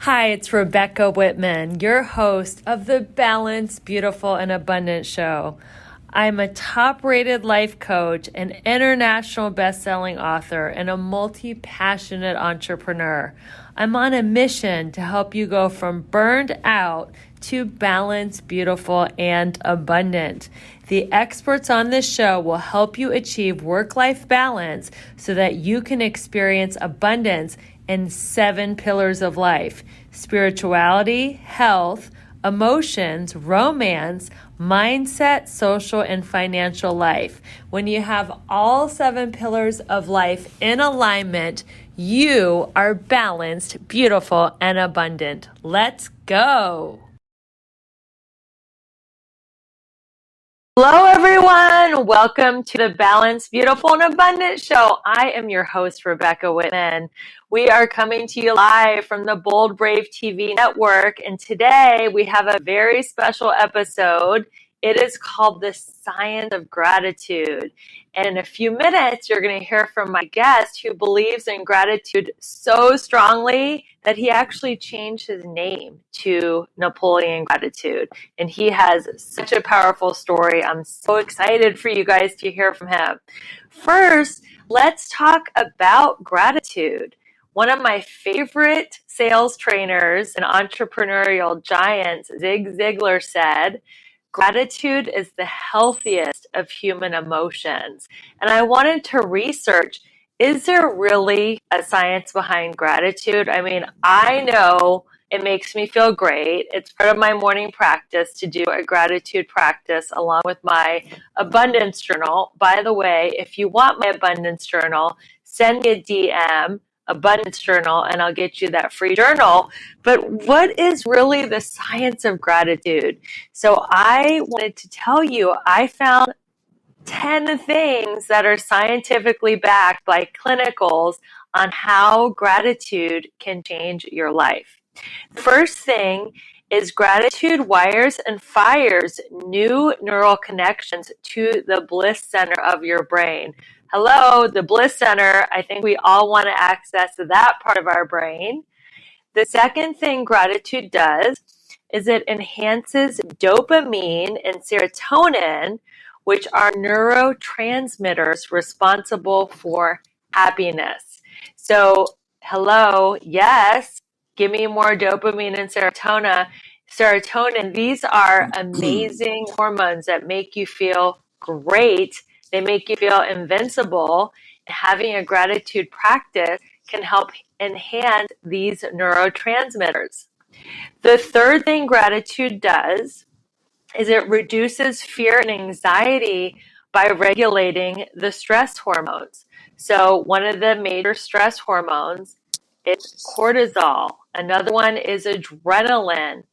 Hi, it's Rebecca Whitman, your host of the Balanced, Beautiful, and Abundant Show. I'm a top-rated life coach, an international best-selling author, and a multi-passionate entrepreneur. I'm on a mission to help you go from burned out to balanced, beautiful, and abundant. The experts on this show will help you achieve work-life balance so that you can experience abundance in 7 pillars of life: spirituality, health, emotions, romance, mindset, social, and financial life. When you have all 7 pillars of life in alignment, you are balanced, beautiful, and abundant. Let's go. Hello, everyone. Welcome to the Balanced, Beautiful, and Abundant Show. I am your host, Rebecca Whitman. We are coming to you live from the Bold Brave TV network, and today we have a very special episode. It is called The Science of Gratitude. And in a few minutes, you're going to hear from my guest who believes in gratitude so strongly that he actually changed his name to Napoleon Gratitude. And he has such a powerful story. I'm so excited for you guys to hear from him. First, let's talk about gratitude. One of my favorite sales trainers and entrepreneurial giants, Zig Ziglar, said, "Gratitude is the healthiest of human emotions." And I wanted to research, is there really a science behind gratitude? I mean, I know it makes me feel great. It's part of my morning practice to do a gratitude practice along with my abundance journal. By the way, if you want my abundance journal, send me a DM, abundance journal, and I'll get you that free journal. But what is really the science of gratitude? So I wanted to tell you, I found 10 things that are scientifically backed by clinicals on how gratitude can change your life. The first thing is gratitude wires and fires new neural connections to the bliss center of your brain. Hello, the bliss center. I think we all want to access that part of our brain. The second thing gratitude does is it enhances dopamine and serotonin, which are neurotransmitters responsible for happiness. So, hello, yes, give me more dopamine and serotonin. These are amazing hormones that make you feel great. They make you feel invincible. Having a gratitude practice can help enhance these neurotransmitters. The third thing gratitude does is it reduces fear and anxiety by regulating the stress hormones. So one of the major stress hormones is cortisol. Another one is adrenaline.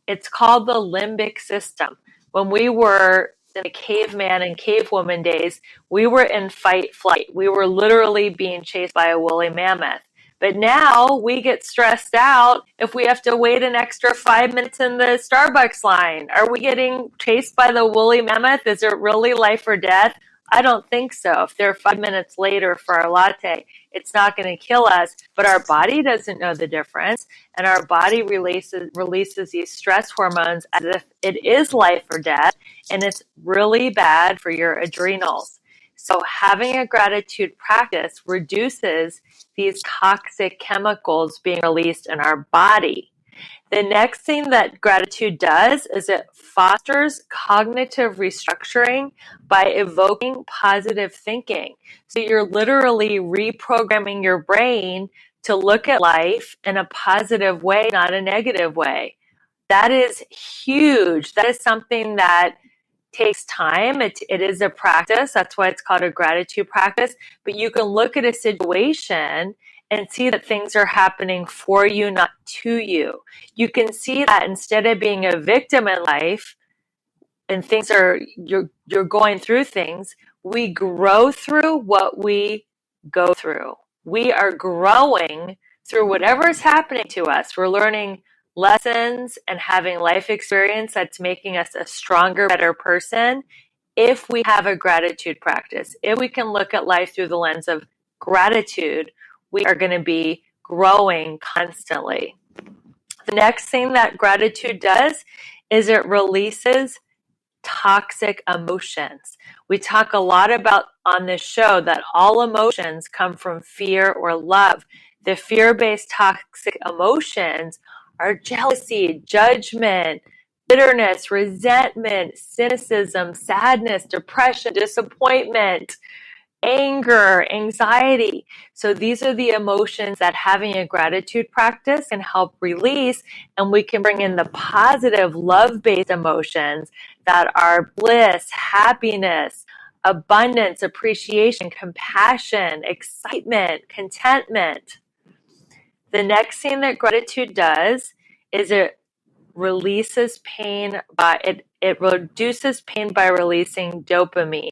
It's called the limbic system. When we were in the caveman and cavewoman days, we were in fight flight. We were literally being chased by a woolly mammoth. But now we get stressed out if we have to wait an extra 5 minutes in the Starbucks line. Are we getting chased by the woolly mammoth? Is it really life or death? I don't think so. If they're 5 minutes later for our latte, it's not going to kill us, but our body doesn't know the difference, and our body releases these stress hormones as if it is life or death, and it's really bad for your adrenals. So having a gratitude practice reduces these toxic chemicals being released in our body. The next thing that gratitude does is it fosters cognitive restructuring by evoking positive thinking. So you're literally reprogramming your brain to look at life in a positive way, not a negative way. That is huge. That is something that takes time. It is a practice. That's why it's called a gratitude practice. But you can look at a situation and see that things are happening for you, not to you. You can see that instead of being a victim in life and you're going through things, we grow through what we go through. We are growing through whatever is happening to us. We're learning lessons and having life experience that's making us a stronger, better person if we have a gratitude practice. If we can look at life through the lens of gratitude, we are going to be growing constantly. The next thing that gratitude does is it releases toxic emotions. We talk a lot about on this show that all emotions come from fear or love. The fear-based toxic emotions are jealousy, judgment, bitterness, resentment, cynicism, sadness, depression, disappointment, anger, anxiety. So these are the emotions that having a gratitude practice can help release, and we can bring in the positive love-based emotions that are bliss, happiness, abundance, appreciation, compassion, excitement, contentment. The next thing that gratitude does is it releases pain by it reduces pain by releasing dopamine.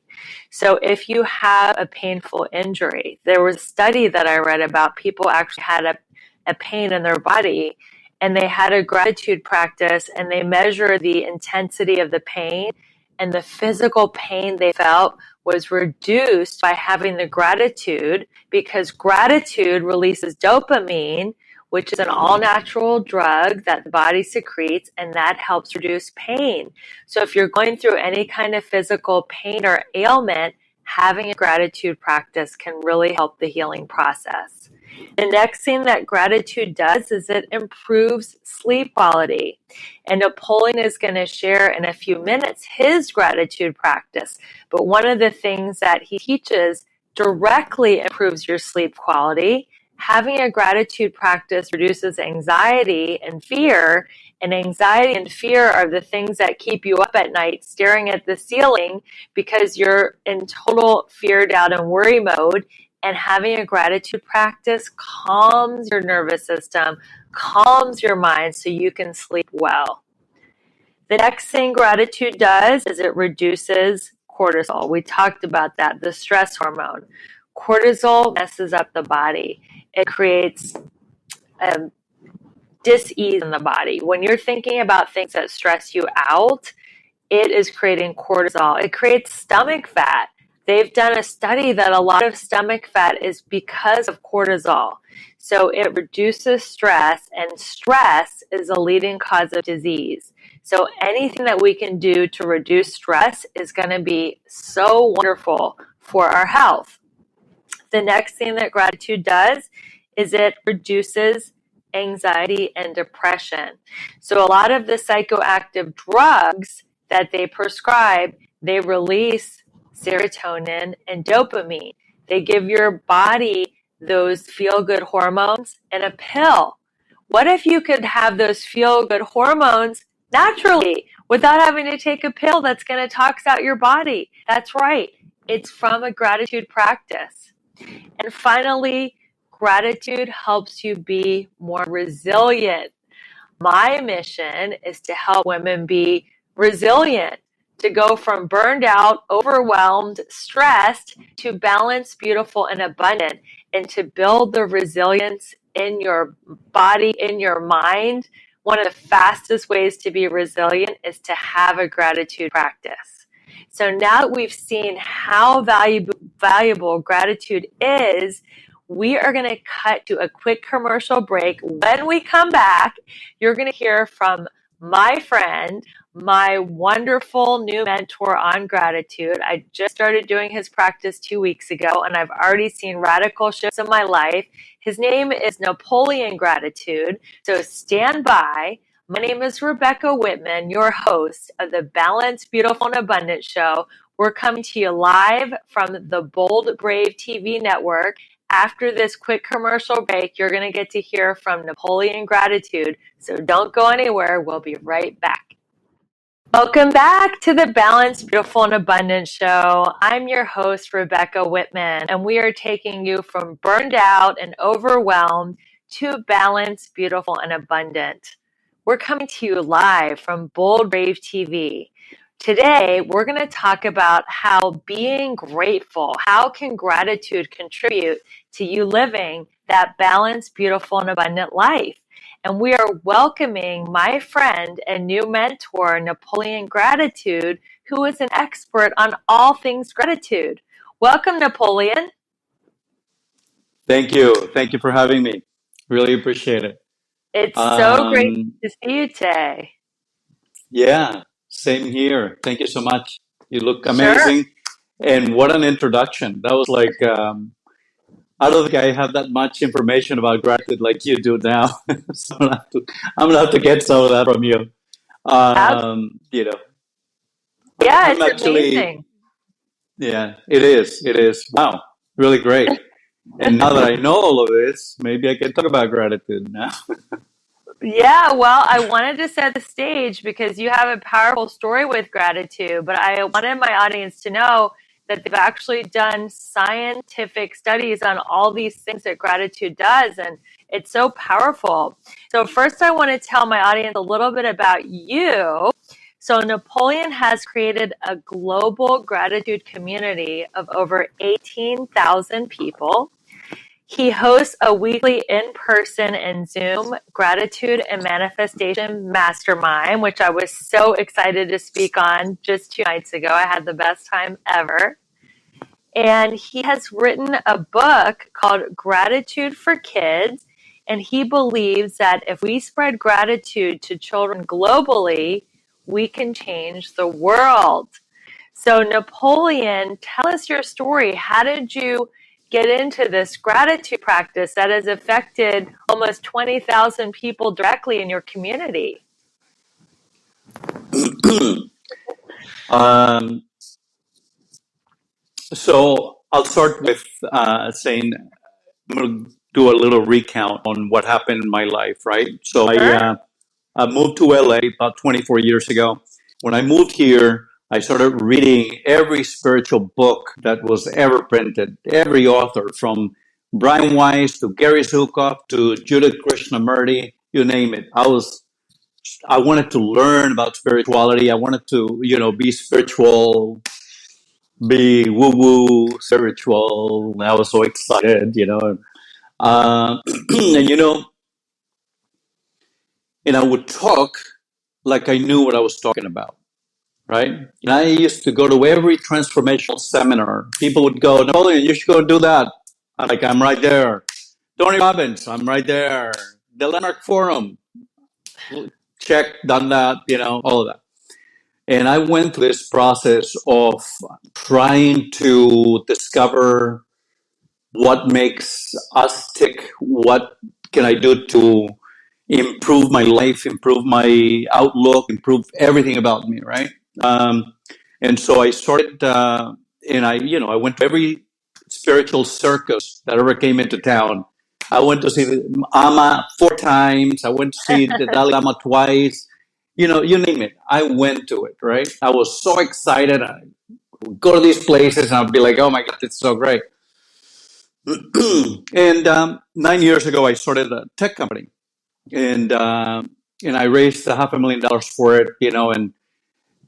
So if you have a painful injury, there was a study that I read about people actually had a pain in their body, and they had a gratitude practice, and they measured the intensity of the pain, and the physical pain they felt was reduced by having the gratitude, because gratitude releases dopamine, which is an all-natural drug that the body secretes, and that helps reduce pain. So if you're going through any kind of physical pain or ailment, having a gratitude practice can really help the healing process. The next thing that gratitude does is it improves sleep quality. And Napoleon is going to share in a few minutes his gratitude practice. But one of the things that he teaches directly improves your sleep quality. Having a gratitude practice reduces anxiety and fear, and anxiety and fear are the things that keep you up at night staring at the ceiling because you're in total fear, doubt, and worry mode. And having a gratitude practice calms your nervous system, calms your mind so you can sleep well. The next thing gratitude does is it reduces cortisol. We talked about that, the stress hormone. Cortisol messes up the body. It creates dis-ease in the body. When you're thinking about things that stress you out, it is creating cortisol. It creates stomach fat. They've done a study that a lot of stomach fat is because of cortisol. So it reduces stress, and stress is a leading cause of disease. So anything that we can do to reduce stress is going to be so wonderful for our health. The next thing that gratitude does is it reduces anxiety and depression. So a lot of the psychoactive drugs that they prescribe, they release serotonin and dopamine. They give your body those feel-good hormones in a pill. What if you could have those feel-good hormones naturally without having to take a pill that's going to tox out your body? That's right. It's from a gratitude practice. And finally, gratitude helps you be more resilient. My mission is to help women be resilient, to go from burned out, overwhelmed, stressed, to balanced, beautiful, and abundant, and to build the resilience in your body, in your mind. One of the fastest ways to be resilient is to have a gratitude practice. So now that we've seen how valuable gratitude is, we are going to cut to a quick commercial break. When we come back, you're going to hear from my friend, my wonderful new mentor on gratitude. I just started doing his practice 2 weeks ago, and I've already seen radical shifts in my life. His name is Napoleon Gratitude, so stand by. My name is Rebecca Whitman, your host of the Balanced, Beautiful, and Abundant Show. We're coming to you live from the Bold, Brave TV network. After this quick commercial break, you're going to get to hear from Napoleon Gratitude. So don't go anywhere. We'll be right back. Welcome back to the Balanced, Beautiful, and Abundant Show. I'm your host, Rebecca Whitman, and we are taking you from burned out and overwhelmed to balanced, beautiful, and abundant. We're coming to you live from Bold Brave TV. Today, we're going to talk about how being grateful, how can gratitude contribute to you living that balanced, beautiful, and abundant life. And we are welcoming my friend and new mentor, Napoleon Gratitude, who is an expert on all things gratitude. Welcome, Napoleon. Thank you. Thank you for having me. Really appreciate it. It's so great Um, to see you today. yeah, same here. Thank you so much. You look Sure. amazing. And what an introduction. That was like, I don't think I have that much information about gratitude like you do now. So I'm gonna have to get some of that from you. Ab- You know, yeah, I'm it's actually, amazing. yeah, it is. It is. Wow, really great. And now that I know all of this, maybe I can talk about gratitude now. Yeah, well, I wanted to set the stage because you have a powerful story with gratitude, but I wanted my audience to know that they've actually done scientific studies on all these things that gratitude does, and it's so powerful. So, first, I want to tell my audience a little bit about you. So, Napoleon has created a global gratitude community of over 18,000 people. He hosts a weekly in-person and Zoom gratitude and manifestation mastermind, which I was so excited to speak on just 2 nights ago. I had the best time ever. And he has written a book called Gratitude for Kids. And he believes that if we spread gratitude to children globally, we can change the world. So, Napoleon, tell us your story. How did you get into this gratitude practice that has affected almost 20,000 people directly in your community? Um, so I'll start with saying I'm going to do a little recount on what happened in my life, right? So Sure. I moved to LA about 24 years ago. When I moved here, I started reading every spiritual book that was ever printed, every author from Brian Weiss to Gary Zukav to Judith Krishnamurti, you name it. I wanted to learn about spirituality. I wanted to, be spiritual, be woo woo spiritual. I was so excited. And I would talk like I knew what I was talking about, right? And I used to go to every transformational seminar. People would go, Napoleon, you should go do that. I'm right there. Tony Robbins, I'm right there. The Landmark Forum, check, done that, all of that. And I went through this process of trying to discover what makes us tick, what can I do to improve my life, improve my outlook, improve everything about me, right? And so I started, and I went to every spiritual circus that ever came into town. I went to see the Ama 4 times. I went to see the Dalai Lama twice. You name it. I went to it, right? I was so excited. I would go to these places and I'd be like, oh my God, it's so great. And 9 years ago, I started a tech company, and I raised $500,000 for it,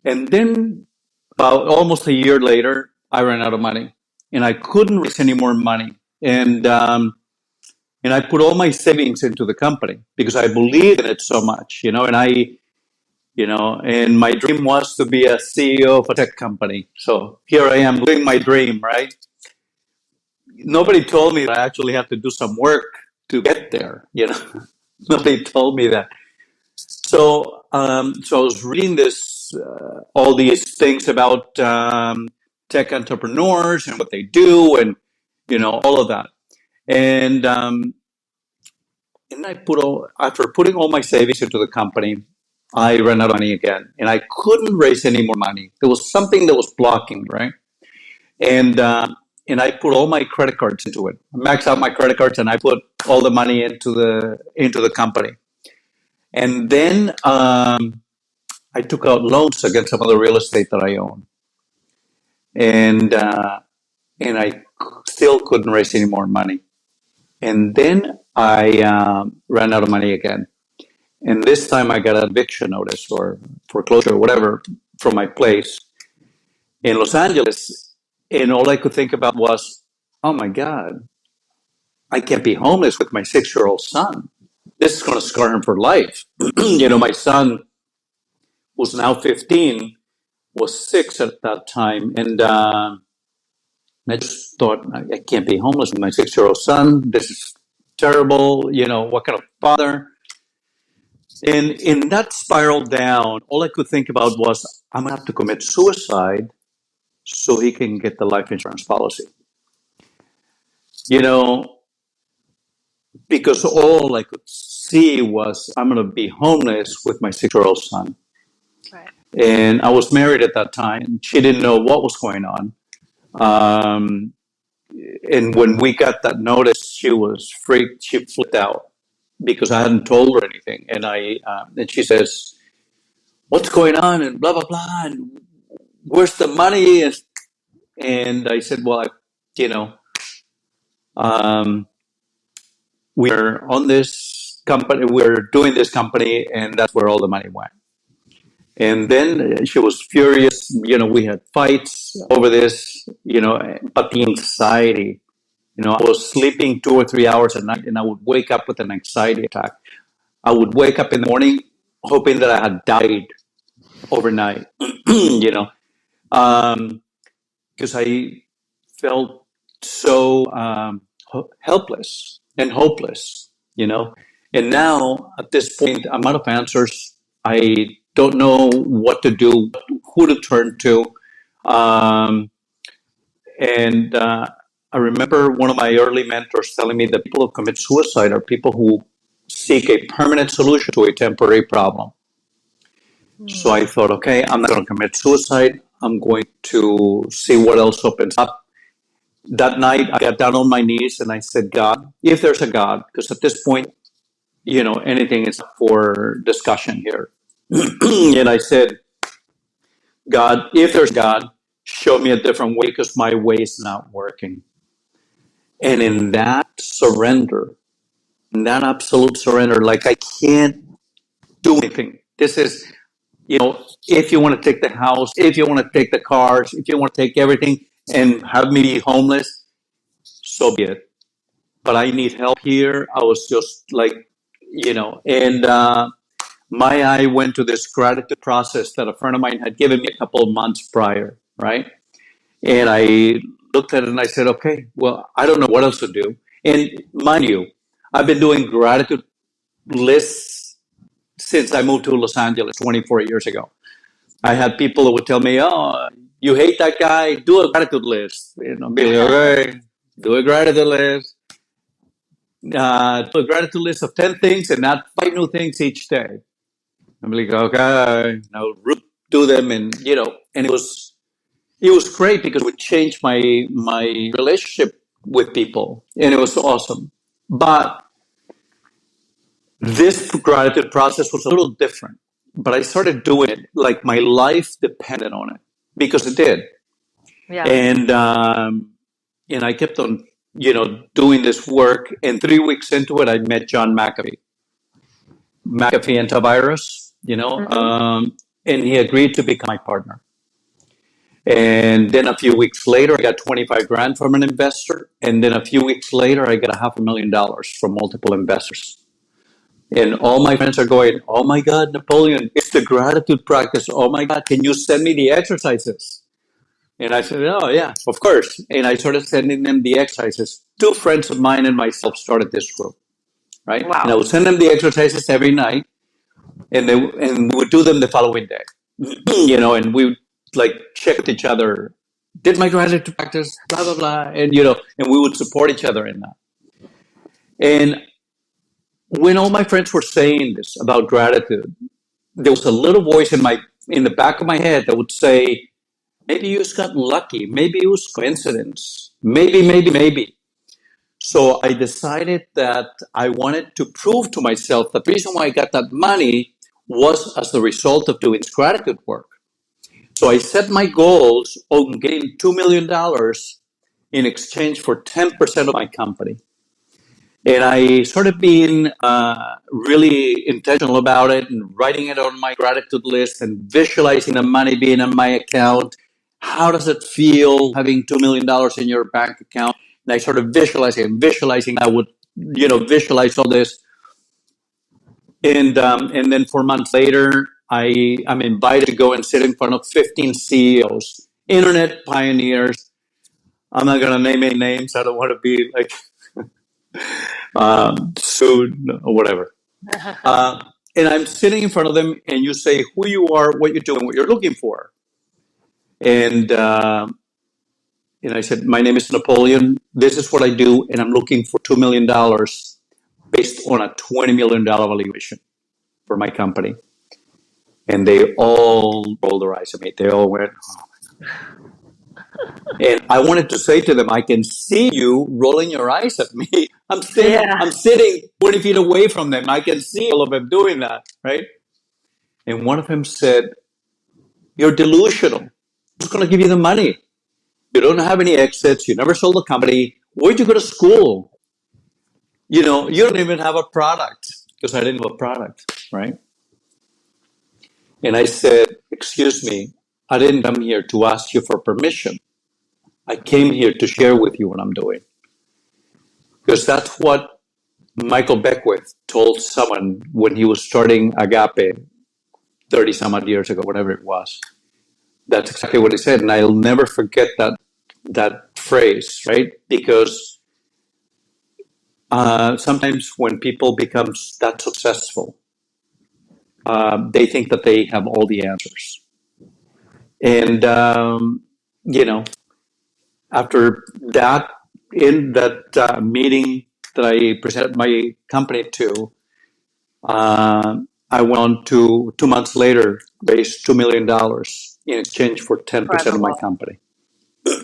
and then about almost a year later, I ran out of money, and I couldn't raise any more money, and I put all my savings into the company because I believed in it so much, and my dream was to be a CEO of a tech company. So here I am living my dream, right? Nobody told me that I actually have to do some work to get there. Nobody told me that. So I was reading all these things about tech entrepreneurs and what they do, and all of that. And after putting all my savings into the company, I ran out of money again, and I couldn't raise any more money. There was something that was blocking me, right? And and I put all my credit cards into it. I maxed out my credit cards, and I put all the money into the company. And then I took out loans against some of the real estate that I own, and I still couldn't raise any more money. And then I ran out of money again. And this time I got an eviction notice or foreclosure or whatever from my place in Los Angeles. And all I could think about was, oh my God, I can't be homeless with my 6-year-old son. This is going to scar him for life. My son, who's now 15, was 6 at that time. And I just thought, I can't be homeless with my 6-year-old son. This is terrible. What kind of father? And in that spiral down, all I could think about was, I'm going to have to commit suicide so he can get the life insurance policy. You know, because all I could see was, I'm going to be homeless with my 6-year-old son. Right. And I was married at that time. She didn't know what was going on. Um, and when we got that notice, she was freaked. She flipped out because I hadn't told her anything. And she says, "What's going on?" And blah blah blah. And where's the money? And I said, "Well, you know, um, we're on this company. We're doing this company, and that's where all the money went." And then she was furious. You know, we had fights over this. You know, but the anxiety. You know, I was sleeping 2 or 3 hours a night, and I would wake up with an anxiety attack. I would wake up in the morning hoping that I had died overnight. You know, because I felt so helpless and hopeless. You know, and now at this point, I'm out of answers. I don't know what to do, who to turn to. Um, And I remember one of my early mentors telling me that people who commit suicide are people who seek a permanent solution to a temporary problem. So I thought, okay, I'm not going to commit suicide. I'm going to see what else opens up. That night, I got down on my knees and I said, God, if there's a God, because at this point, you know, anything is up for discussion here. And I said, God, if there's God, show me a different way because my way is not working. And in that surrender, in that absolute surrender, like I can't do anything. This is, you know, if you want to take the house, if you want to take the cars, if you want to take everything and have me be homeless, so be it. But I need help here. I was just like, you know, and my eye went to this gratitude process that a friend of mine had given me a couple of months prior, right? And I looked at it and I said, okay, well, I don't know what else to do. And mind you, I've been doing gratitude lists since I moved to Los Angeles 24 years ago. I had people who would tell me, oh, you hate that guy, do a gratitude list. You know, be like, okay, do a gratitude list. Do a gratitude list of 10 things and not 5 new things each day. I'm like, okay, I'll do them. And, you know, and it was great because it would change my relationship with people, and it was awesome. But this gratitude process was a little different. But I started doing it like my life depended on it because it did, Yeah. and I kept on, you know, doing this work. And 3 weeks into it, I met John McAfee antivirus, you know, and he agreed to become my partner. And then a few weeks later, I got 25 grand from an investor. And then a few weeks later, I got $500,000 from multiple investors. And all my friends are going, oh my God, Napoleon, it's the gratitude practice. Oh my God, can you send me the exercises? And I said, oh yeah, of course. And I started sending them the exercises. 2 friends of mine and myself started this group, right? Wow. And I would send them the exercises every night, and we would do them the following day. You know, and we would like check with each other. Did my gratitude practice, blah blah blah, and you know, and we would support each other in that. And when all my friends were saying this about gratitude, there was a little voice in the back of my head that would say, maybe you just got lucky, maybe it was coincidence, maybe. So I decided that I wanted to prove to myself that the reason why I got that money was as the result of doing this gratitude work. So I set my goals on getting $2 million in exchange for 10% of my company. And I started being really intentional about it and writing it on my gratitude list and visualizing the money being in my account. How does it feel having $2 million in your bank account? And I started visualizing. I would, you know, visualize all this. And then 4 months later, I'm invited to go and sit in front of 15 CEOs, internet pioneers. I'm not going to name any names. I don't want to be like sued or whatever. And I'm sitting in front of them, and you say who you are, what you're doing, what you're looking for. And I said, my name is Napoleon. This is what I do, and I'm looking for $2 million based on a $20 million valuation for my company. And they all rolled their eyes at me. They all went, oh. And I wanted to say to them, I can see you rolling your eyes at me. I'm sitting 20 feet away from them. I can see all of them doing that, right? And one of them said, you're delusional. Who's going to give you the money? You don't have any exits. You never sold a company. Where'd you go to school? You don't even have a product, because I didn't have a product, right? And I said, excuse me, I didn't come here to ask you for permission. I came here to share with you what I'm doing. Because that's what Michael Beckwith told someone when he was starting Agape 30 some odd years ago, whatever it was. That's exactly what he said. And I'll never forget that phrase, right? Because sometimes when people become that successful, they think that they have all the answers. And, after that, in that meeting that I presented my company to, I went on to 2 months later, raised $2 million in exchange for 10% of my company.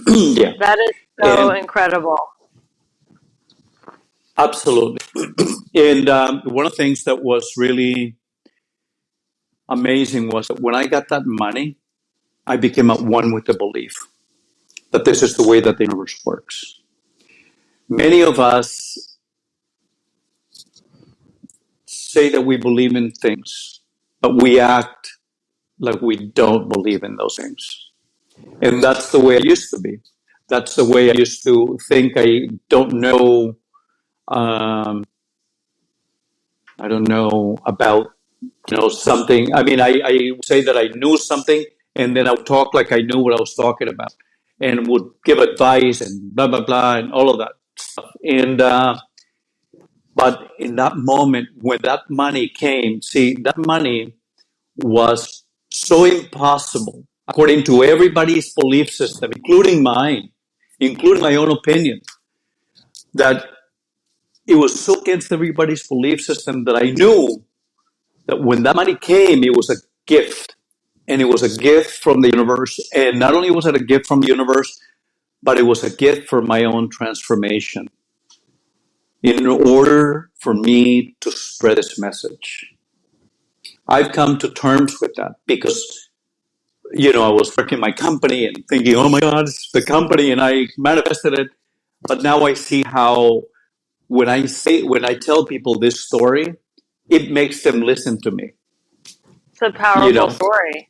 Yeah. That is so incredible. Absolutely. And one of the things that was really amazing was that when I got that money, I became at one with the belief that this is the way that the universe works. Many of us say that we believe in things, but we act like we don't believe in those things. And that's the way I used to be. That's the way I used to think. I don't know. I don't know about something. I mean, I say that I knew something, and then I would talk like I knew what I was talking about, and would give advice and blah blah blah and all of that stuff. And but in that moment when that money came, see, that money was so impossible according to everybody's belief system, including mine, including my own opinion, that it was so against everybody's belief system that I knew that when that money came, it was a gift. And it was a gift from the universe. And not only was it a gift from the universe, but it was a gift for my own transformation in order for me to spread this message. I've come to terms with that because, I was working my company and thinking, oh my God, it's the company, and I manifested it. But now I see how when I tell people this story, it makes them listen to me. It's a powerful story.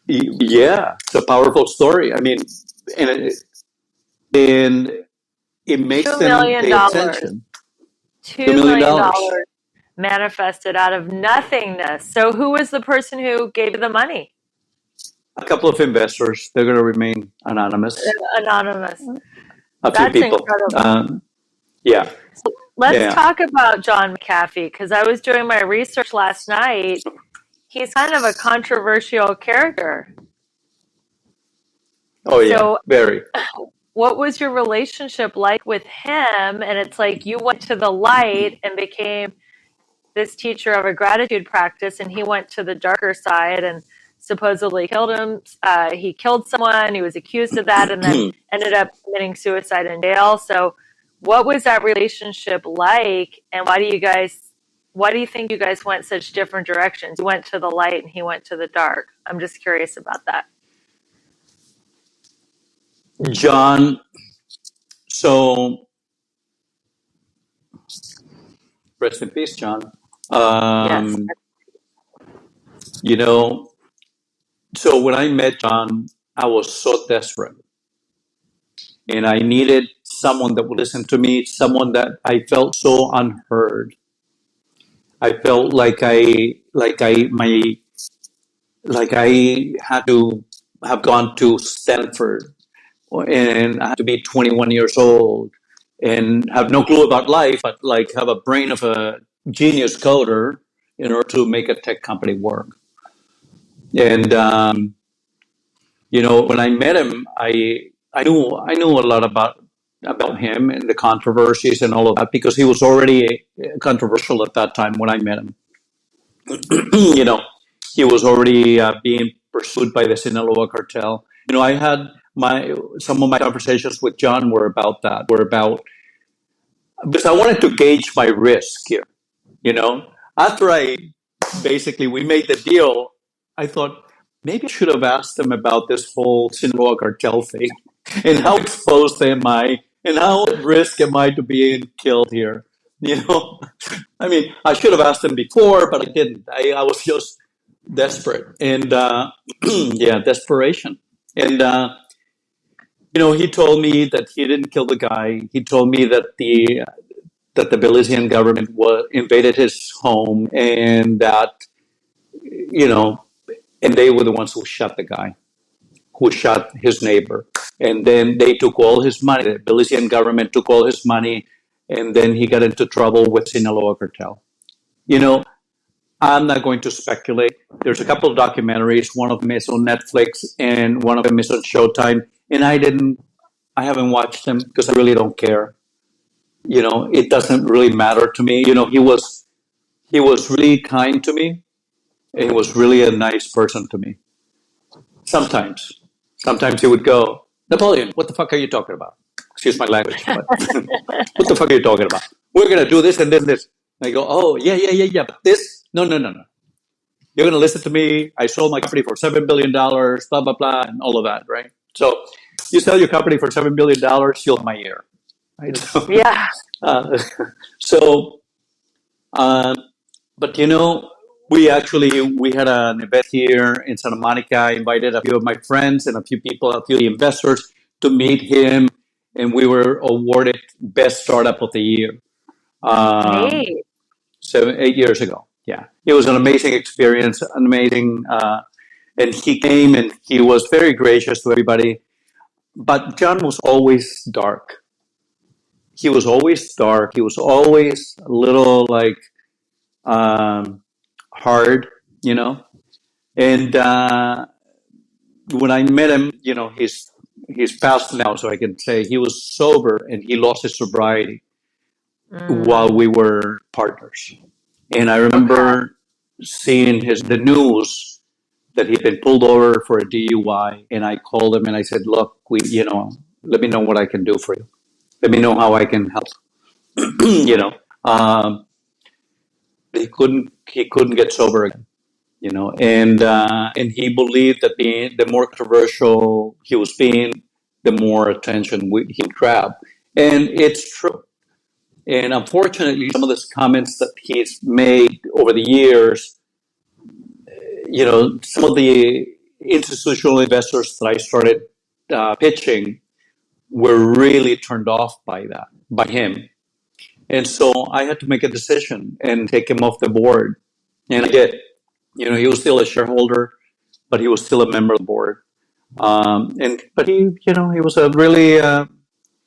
Yeah, it's a powerful story. I mean, and it makes them pay attention. $2 million manifested out of nothingness. So who was the person who gave you the money? A couple of investors. They're going to remain anonymous. Anonymous. A few people. Incredible. Yeah. So let's talk about John McAfee, because I was doing my research last night. He's kind of a controversial character. Oh, yeah. So, very. What was your relationship like with him? And it's like you went to the light and became this teacher of a gratitude practice, and he went to the darker side and supposedly killed him. He killed someone. He was accused of that and then ended up committing suicide in jail. So what was that relationship like? And why do you think you guys went such different directions? You went to the light and he went to the dark. I'm just curious about that. John, so rest in peace, John. Yes. So when I met John, I was so desperate. And I needed someone that would listen to me, someone that I felt so unheard. I felt like I had to have gone to Stanford and I had to be 21 years old and have no clue about life, but like have a brain of a genius coder in order to make a tech company work. And when I met him, I knew a lot about him and the controversies and all of that because he was already controversial at that time when I met him. He was already being pursued by the Sinaloa cartel. I had some of my conversations with John were about that. Were about because I wanted to gauge my risk here. After we made the deal, I thought maybe I should have asked them about this whole Sinaloa cartel thing and how exposed am I and how at risk am I to being killed here. I mean, I should have asked them before, but I didn't. I was just desperate and desperation. And he told me that he didn't kill the guy. He told me that the Belizean government invaded his home and that and they were the ones who shot the guy, who shot his neighbor. And then they took all his money. The Belizean government took all his money, and then he got into trouble with Sinaloa cartel. I'm not going to speculate. There's a couple of documentaries. One of them is on Netflix, and one of them is on Showtime. And I haven't watched them because I really don't care. It doesn't really matter to me. He was really kind to me. And he was really a nice person to me. Sometimes he would go, Napoleon, what the fuck are you talking about? Excuse my language, but what the fuck are you talking about? We're going to do this and this. And I go, oh, yeah. But this, no. You're going to listen to me. I sold my company for $7 billion, blah, blah, blah, and all of that, right? So you sell your company for $7 billion, you'll have my ear. Right? So, yeah. But we had an event here in Santa Monica. I invited a few of my friends and a few investors to meet him, and we were awarded Best Startup of the Year. 8 years ago. Yeah, it was an amazing experience, and he came and he was very gracious to everybody. But John was always dark. He was always dark. He was always a little hard, And when I met him, he's passed now, so I can say he was sober and he lost his sobriety while we were partners. And I remember seeing the news that he'd been pulled over for a DUI, and I called him and I said, "Look, let me know what I can do for you. Let me know how I can help." He couldn't get sober again, and he believed that the more controversial he was being, the more attention he'd grab, and it's true. And unfortunately, some of the comments that he's made over the years, some of the institutional investors that I started pitching were really turned off by him. And so I had to make a decision and take him off the board. And I did. He was still a shareholder, but he was still a member of the board. But he was a really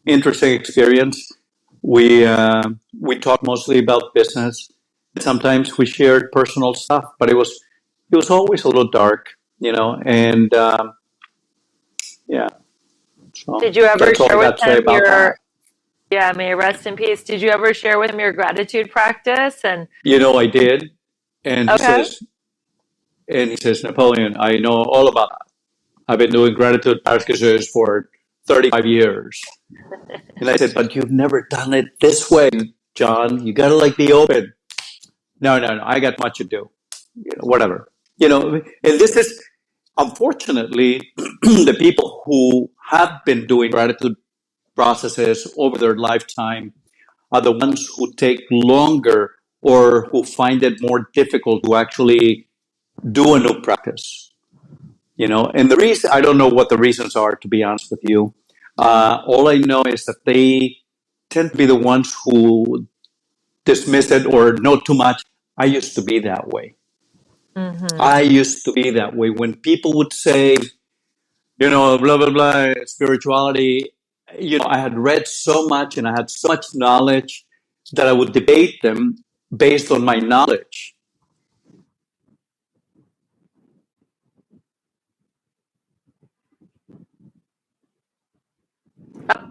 interesting experience. We talked mostly about business. Sometimes we shared personal stuff, but it was always a little dark, and yeah. So did you ever share with him your? Yeah, may he rest in peace. Did you ever share with him your gratitude practice? And I did, and he says, Napoleon, I know all about that. I've been doing gratitude practices for 35 years. And I said, but you've never done it this way, John. You got to be open. No. I got much to do. Whatever. And this is, unfortunately, the people who have been doing gratitude processes over their lifetime are the ones who take longer or who find it more difficult to actually do a new practice. And the reason, I don't know what the reasons are, to be honest with you. All I know is that they tend to be the ones who dismiss it or know too much. I used to be that way. Mm-hmm. I used to be that way. When people would say, blah, blah, blah, spirituality, I had read so much and I had so much knowledge that I would debate them based on my knowledge.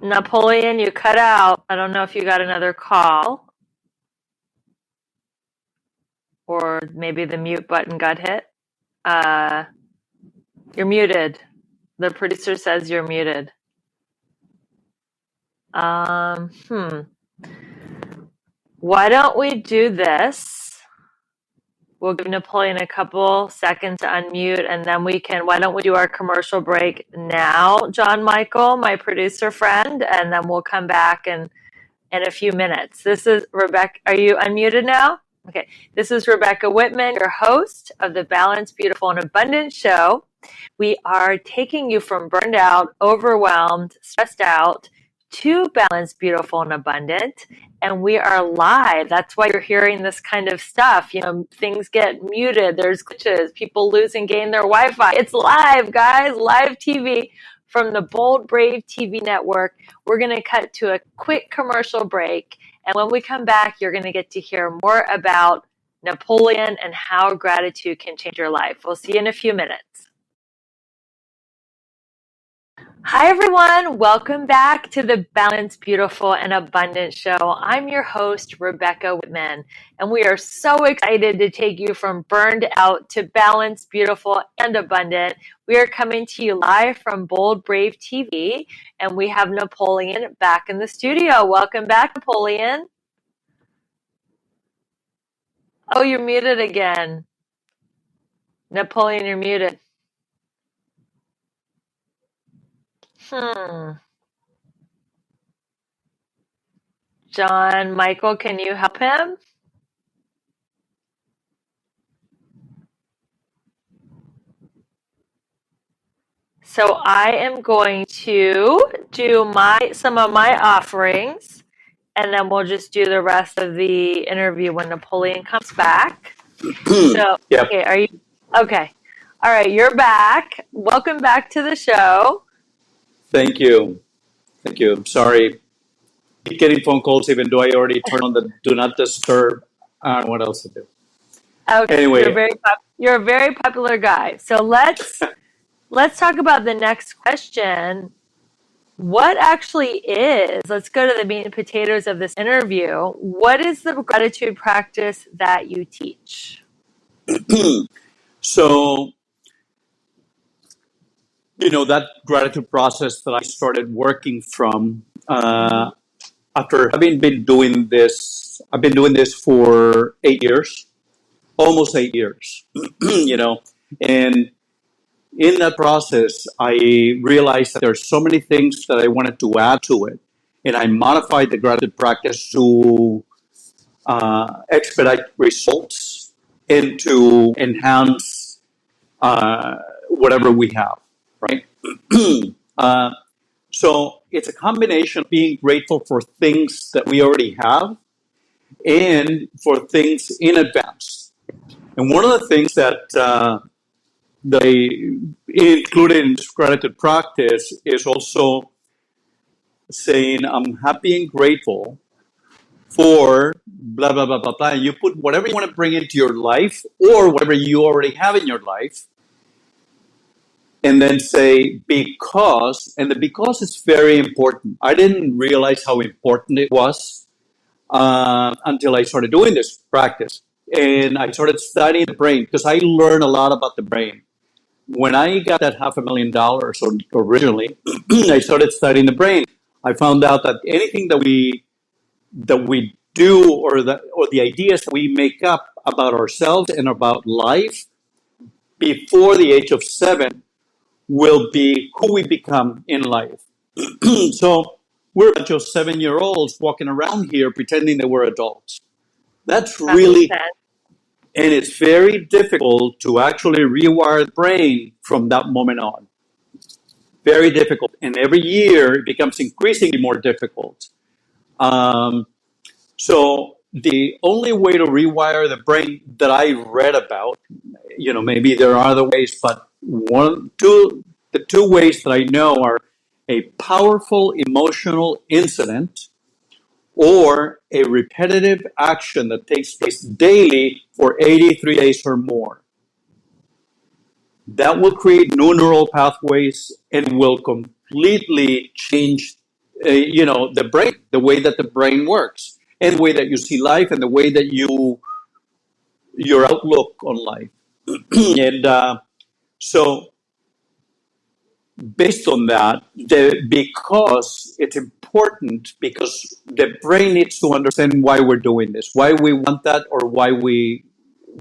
Napoleon, you cut out. I don't know if you got another call or maybe the mute button got hit. You're muted. The producer says you're muted. Why don't we do this? We'll give Napoleon a couple seconds to unmute, and then why don't we do our commercial break now, John Michael, my producer friend, and then we'll come back in a few minutes. This is Rebecca. Are you unmuted now? Okay. This is Rebecca Whitman, your host of the Balanced, Beautiful, and Abundant show. We are taking you from burned out, overwhelmed, stressed out to balanced, beautiful, and abundant. And we are live. That's why you're hearing this kind of stuff. Things get muted. There's glitches. People lose and gain their Wi-Fi. It's live, guys. Live TV from the Bold Brave TV network. We're going to cut to a quick commercial break. And when we come back, you're going to get to hear more about Napoleon and how gratitude can change your life. We'll see you in a few minutes. Hi, everyone. Welcome back to the Balanced, Beautiful, and Abundant show. I'm your host, Rebecca Whitman, and we are so excited to take you from burned out to balanced, beautiful, and abundant. We are coming to you live from Bold Brave TV, and we have Napoleon back in the studio. Welcome back, Napoleon. Oh, you're muted again. Napoleon, you're muted. John Michael, can you help him? So I am going to do some of my offerings, and then we'll just do the rest of the interview when Napoleon comes back. So, Yep. Okay, are you okay? All right, you're back. Welcome back to the show. Thank you. I'm sorry. Keep getting phone calls even though I already turned on the do not disturb. I don't know what else to do. Okay, Anyway. you're a very popular guy. So let's talk about the next question. What actually let's go to the meat and potatoes of this interview. What is the gratitude practice that you teach? So, that gratitude process that I started working from after having been doing this, I've been doing this for 8 years, almost 8 years, and in that process, I realized that there's so many things that I wanted to add to it, and I modified the gratitude practice to expedite results and to enhance whatever we have, right? So it's a combination of being grateful for things that we already have and for things in advance. And one of the things that I included in this gratitude practice is also saying, I'm happy and grateful for blah, blah, blah, blah, blah. And you put whatever you want to bring into your life or whatever you already have in your life. And then say because, and the because is very important. I didn't realize how important it was until I started doing this practice. And I started studying the brain because I learned a lot about the brain. When I got that $500,000 originally, I started studying the brain. I found out that anything that we do or the ideas that we make up about ourselves and about life before the age of 7 will be who we become in life. So we're a bunch of 7-year-olds walking around here pretending that we're adults. That's really, and it's very difficult to actually rewire the brain from that moment on. Very difficult. And every year it becomes increasingly more difficult. So the only way to rewire the brain that I read about, maybe there are other ways, but the two ways that I know are a powerful emotional incident or a repetitive action that takes place daily for 83 days or more. That will create new neural pathways and will completely change the brain, the way that the brain works, and the way that you see life, and the way that your outlook on life. And so, based on that, because it's important, because the brain needs to understand why we're doing this, why we want that, or why we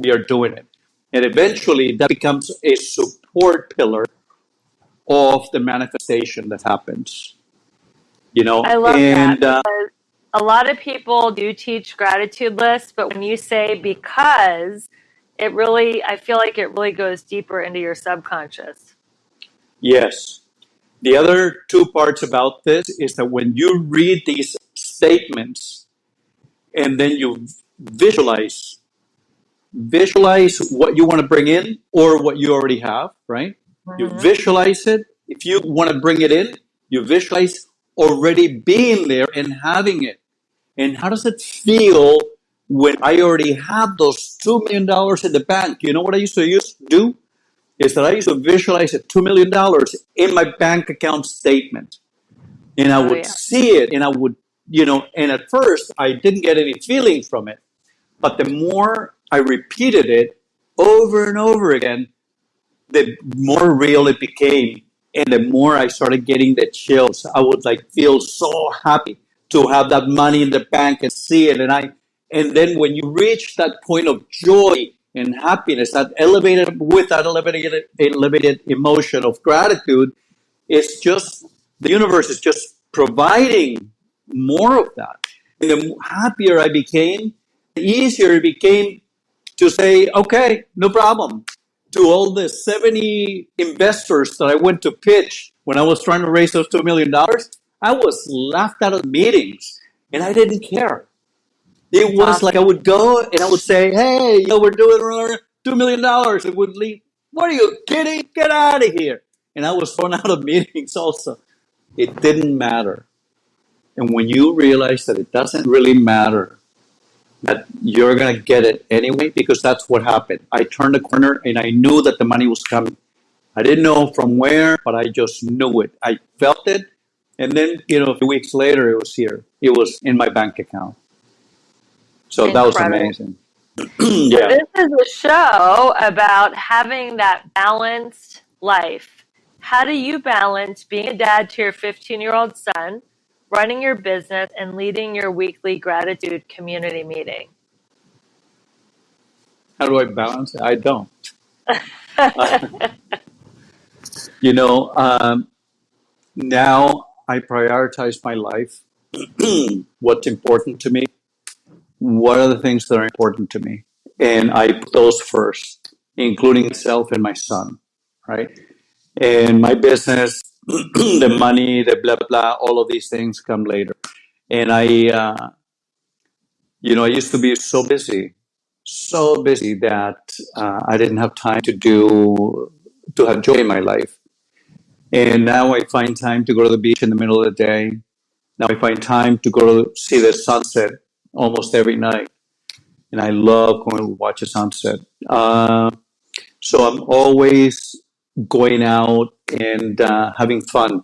are doing it, and eventually that becomes a support pillar of the manifestation that happens. I love that And because a lot of people do teach gratitude lists, but when you say because, I feel like it really goes deeper into your subconscious. yes, the other two parts about this is that when you read these statements and then you visualize what you want to bring in or what you already have, right? You Mm-hmm. visualize it. If you want to bring it in, you visualize already being there and having it. And how does it feel when I already have those $2 million in the bank? You know what I used to do? Is that I used to visualize it $2 million in my bank account statement. And I Oh, would yeah. see it and I would, and at first I didn't get any feeling from it. But the more I repeated it over and over again, the more real it became. And the more I started getting the chills. I would feel so happy to have that money in the bank and see it. And then when you reach that point of joy and happiness, that elevated emotion of gratitude, it's just the universe is just providing more of that. And the happier I became, the easier it became to say, okay, no problem. To all the 70 investors that I went to pitch when I was trying to raise those $2 million, I was laughed out of meetings and I didn't care. It was Awesome. like I would go and I would say, hey, we're doing $2 million. It would leave. What are you kidding? Get out of here. And I was thrown out of meetings also. It didn't matter. And when you realize that it doesn't really matter, that you're going to get it anyway, because that's what happened. I turned the corner and I knew that the money was coming. I didn't know from where, but I just knew it. I felt it. And then, a few weeks later, it was here. It was in my bank account. So that was Incredible. amazing. So Yeah. this is a show about having that balanced life. How do you balance being a dad to your 15-year-old son, running your business, and leading your weekly gratitude community meeting? How do I balance it? I don't. You know, now I prioritize my life. What's important to me? What are the things that are important to me? And I put those first, including myself and my son, right? And my business, the money, the blah, blah, blah, all of these things come later. And I used to be so busy that I didn't have time to have joy in my life. And now I find time to go to the beach in the middle of the day. Now I find time to go to see the sunset almost every night. And I love going to watch a sunset. So I'm always going out and having fun.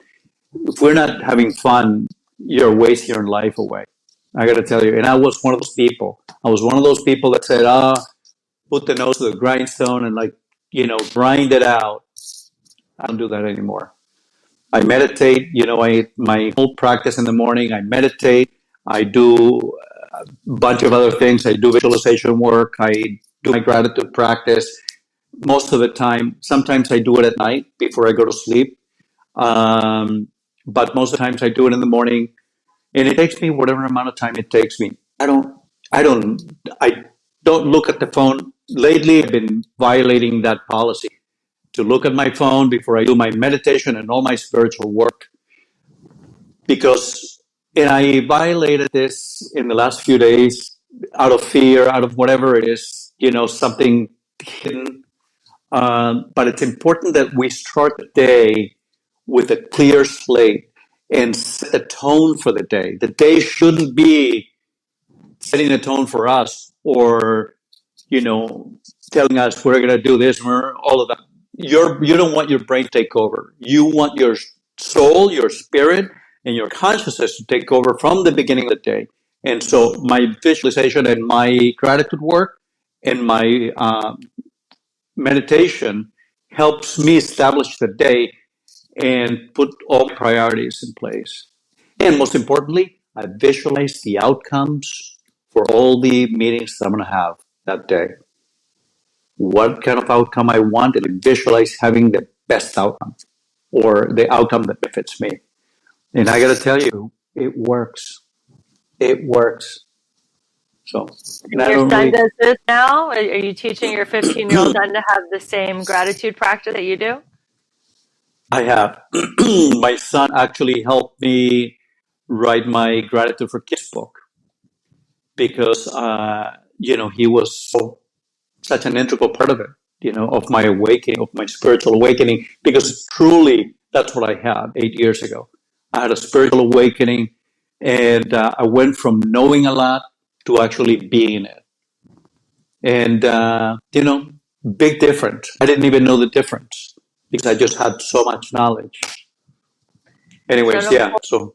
If we're not having fun, you're wasting your life away. I got to tell you. And I was one of those people. I was one of those people that said, put the nose to the grindstone and grind it out. I don't do that anymore. I meditate, my whole practice in the morning, I meditate. I do a bunch of other things. I do visualization work. I do my gratitude practice most of the time. Sometimes I do it at night before I go to sleep. But most of the times I do it in the morning, and it takes me whatever amount of time it takes me. I don't look at the phone. Lately, I've been violating that policy to look at my phone before I do my meditation and all my spiritual work. And I violated this in the last few days out of fear, out of whatever it is, something hidden. But it's important that we start the day with a clear slate and set the tone for the day. The day shouldn't be setting the tone for us or, telling us we're going to do this or all of that. You don't want your brain to take over. You want your soul, your spirit, and your consciousness to take over from the beginning of the day. And so my visualization and my gratitude work and my meditation helps me establish the day and put all priorities in place. And most importantly, I visualize the outcomes for all the meetings that I'm going to have that day. What kind of outcome I want, and I visualize having the best outcome or the outcome that benefits me. And I got to tell you, it works. It works. So, and I Your don't son really. does this now? Are you teaching your 15-year-old son to have the same gratitude practice that you do? I have. My son actually helped me write my Gratitude for Kids book because, he was such an integral part of it, of my awakening, of my spiritual awakening, because truly that's what I had 8 years ago. I had a spiritual awakening, and I went from knowing a lot to actually being it. And, big difference. I didn't even know the difference because I just had so much knowledge. Anyways, So, yeah. So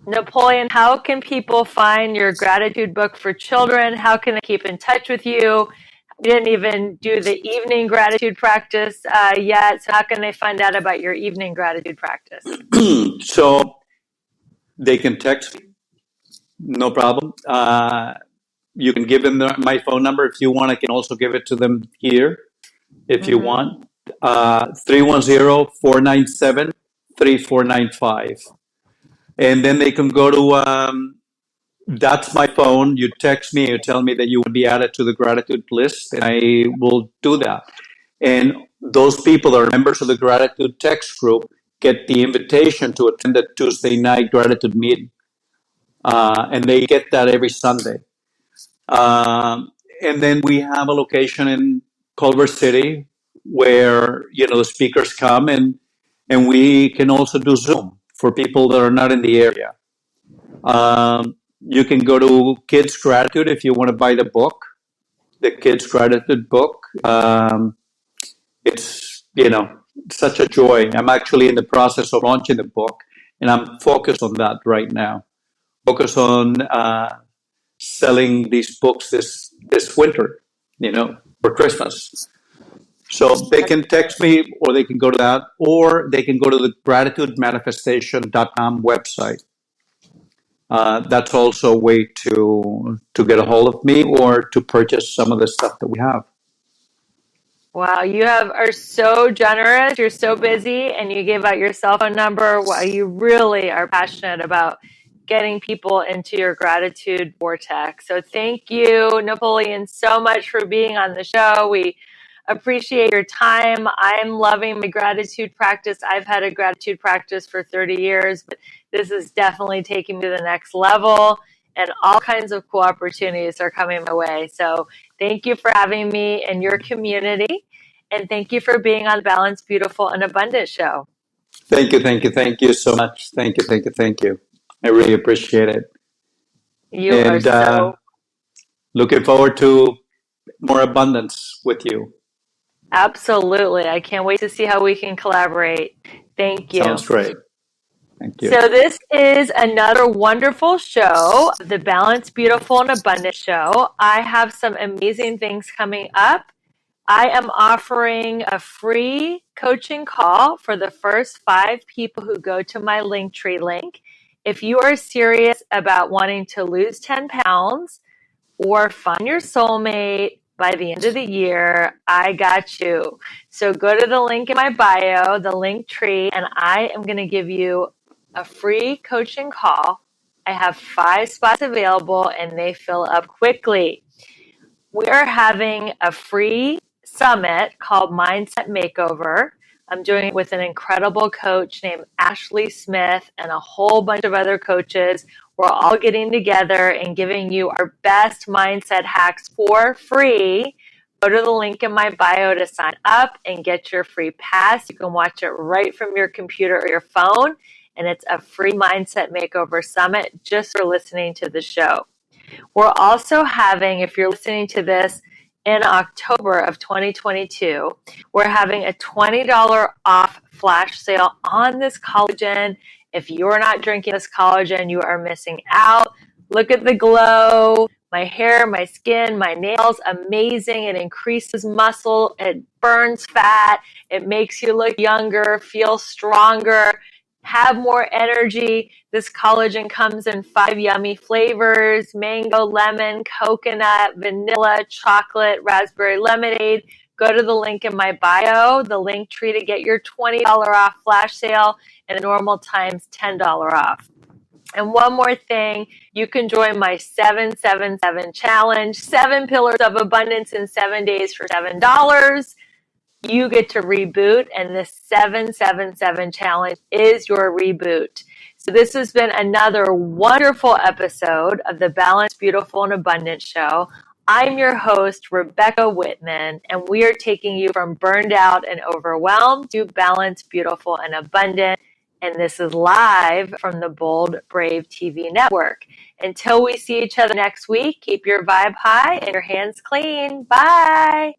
Napoleon, how can people find your gratitude book for children? How can they keep in touch with you? We didn't even do the evening gratitude practice yet. So how can they find out about your evening gratitude practice? so they can text me, no problem. You can give them my phone number if you want. I can also give it to them here if you want. 310-497-3495. And then they can go to, that's my phone. You text me, you tell me that you want to be added to the gratitude list, and I will do that. And those people that are members of the gratitude text group get the invitation to attend the Tuesday night gratitude meeting. And they get that every Sunday. And then we have a location in Culver City where, the speakers come, and we can also do Zoom for people that are not in the area. You can go to Kids Gratitude if you want to buy the book, the Kids Gratitude book. It's, such a joy. I'm actually in the process of launching the book, and I'm focused on that right now. Focus on selling these books this winter, for Christmas. So they can text me, or they can go to that, or they can go to the gratitudemanifestation.com website. That's also a way to get a hold of me or to purchase some of the stuff that we have. Wow, you are so generous. You're so busy, and you gave out your cell phone number. Wow, you really are passionate about getting people into your gratitude vortex. So thank you, Napoleon, so much for being on the show. We appreciate your time. I'm loving my gratitude practice. I've had a gratitude practice for 30 years, but this is definitely taking me to the next level, and all kinds of cool opportunities are coming my way. So thank you for having me in your community. And thank you for being on the Balance, Beautiful, and Abundant show. Thank you so much. Thank you. I really appreciate it. You are And so looking forward to more abundance with you. absolutely. I can't wait to see how we can collaborate. Thank you. Sounds great. Thank you. So this is another wonderful show, the Balance, Beautiful, and Abundant show. I have some amazing things coming up. I am offering a free coaching call for the first 5 people who go to my Linktree link. If you are serious about wanting to lose 10 pounds or find your soulmate by the end of the year, I got you. So go to the link in my bio, the Linktree, and I am going to give you a free coaching call. I have 5 spots available, and they fill up quickly. We are having a free summit called Mindset Makeover. I'm doing it with an incredible coach named Ashley Smith and a whole bunch of other coaches. We're all getting together and giving you our best mindset hacks for free. Go to the link in my bio to sign up and get your free pass. You can watch it right from your computer or your phone. And it's a free Mindset Makeover Summit just for listening to the show. We're also having, if you're listening to this in October of 2022, we're having a $20 off flash sale on this collagen If you're not drinking this collagen, you are missing out. Look at the glow. My hair, my skin, my nails, amazing. It increases muscle. It burns fat. It makes you look younger, feel stronger, have more energy. This collagen comes in 5 yummy flavors: mango, lemon, coconut, vanilla, chocolate, raspberry lemonade. Go to the link in my bio, the link tree, to get your $20 off flash sale, and normal times $10 off. And one more thing, you can join my 777 challenge, 7 pillars of abundance in 7 days for $7. You get to reboot, and this 777 challenge is your reboot. So this has been another wonderful episode of the Balanced, Beautiful, and Abundant Show. I'm your host, Rebecca Whitman, and we are taking you from burned out and overwhelmed to balanced, beautiful, and abundant. And this is live from the Bold, Brave TV network. Until we see each other next week, keep your vibe high and your hands clean. Bye.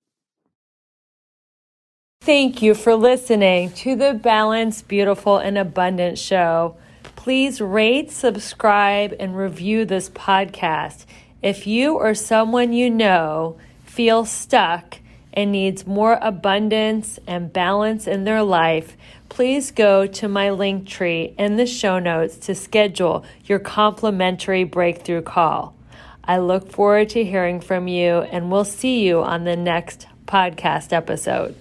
Thank you for listening to the Balanced, Beautiful, and Abundant Show. Please rate, subscribe, and review this podcast. If you or someone you know feels stuck and needs more abundance and balance in their life, please go to my link tree in the show notes to schedule your complimentary breakthrough call. I look forward to hearing from you, and we'll see you on the next podcast episode.